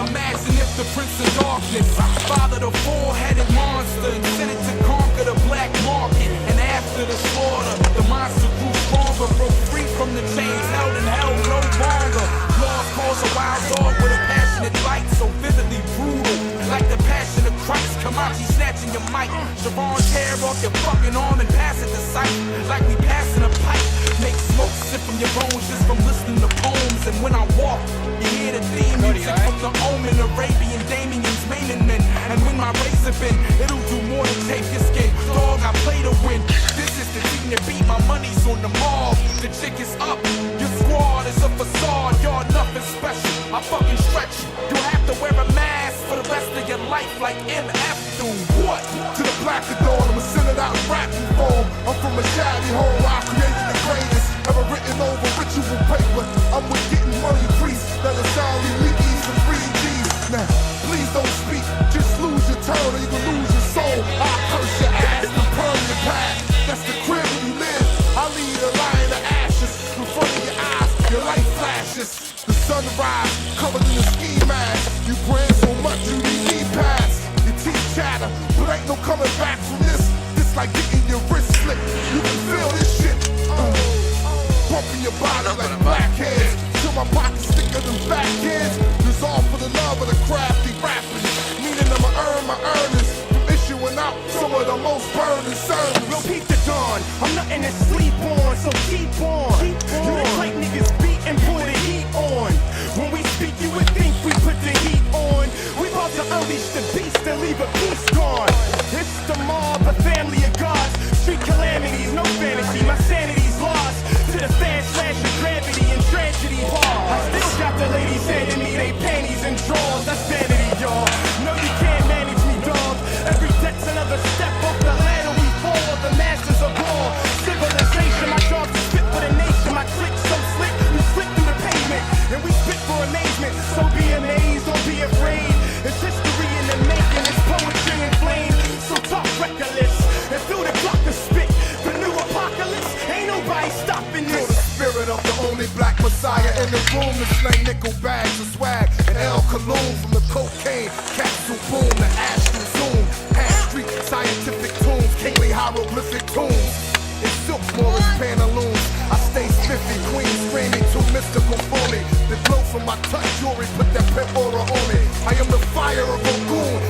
Imagine if the Prince of Darkness fathered a four-headed monster and sent it to conquer the black market. And after the slaughter, the monster grew stronger, broke free from the chains held in hell no longer. Laws calls a wild dog with a passionate light, so vividly brutal, like the passion of Christ. Kamachi snatching your mic, Siobhan tear off your fucking arm and pass it to sight, like we passing a pipe. Make smoke sip from your bones just from listening to poems. And when I walk, you hear the theme music from the Omen, Arabian Damien's maiming men. And when my razor bend, it'll do more than take your skin. Dog, I play to win. This is the team that beat. My money's on the mob. The chick is up. Your squad is a facade. You're nothing special. I fucking stretch you. You'll have to wear a mask for the rest of your life, like MF do. What? To the black of dawn, I'm a sinner out of rap form. I'm from a shabby home where I created the greatest ever written over ritual paper. I'm with getting money priests that'll sound leaky for 3Gs. Now, please don't speak, just lose your turn or you can lose your soul. I'll curse your ass and burn your past. That's the crib where you live. I'll leave a line of ashes in front of your eyes. Your light flashes. The sunrise covered in a ski mask. You praying so much you need knee pads. Your teeth chatter, but ain't no coming back from this. This like getting your wrist slit. You can feel this shit. Bumping your body like blackheads. Till my pockets thicker than backheads. Resolve for the love of the crafty rappers. Meaning I'ma earn my earnings from issuing out some of the most burning sermons. We'll peep the dawn. I'm nothing to sleep on, so keep on. You the type niggas beat and put the heat on. When we speak, you would think we put the heat on. We about to unleash the beast and leave a beast gone. It's the mob, a family of gods. Street calamities, no fantasy. My sanity's lost to the fast slash of gravity and tragedy. I still got the ladies handing me they panties and drawers. That's vanity, y'all. No, you can't manage me, dog. Every debt's another step off the ladder we fall. The masters of war, civilization. My job's to spit for the nation. My click so slick, we slip through the pavement and we spit for amazement. So be amazed, don't be afraid. It's history in the making. It's poetry in flame. So talk reckless and through the clock to spit. The new apocalypse, ain't nobody stopping Feel this. the spirit of the only black messiah in the room to slay nickel bags of swag and El Cologne from the cocaine capsule boom to astral zoom. Half street scientific tombs, kingly hieroglyphic tombs. It's silk Morris pantaloons. I stay spiffy, queen screaming too mystical for me. The glow from my touch jewelry put that pimp aura on me. I am the fire of Ogun,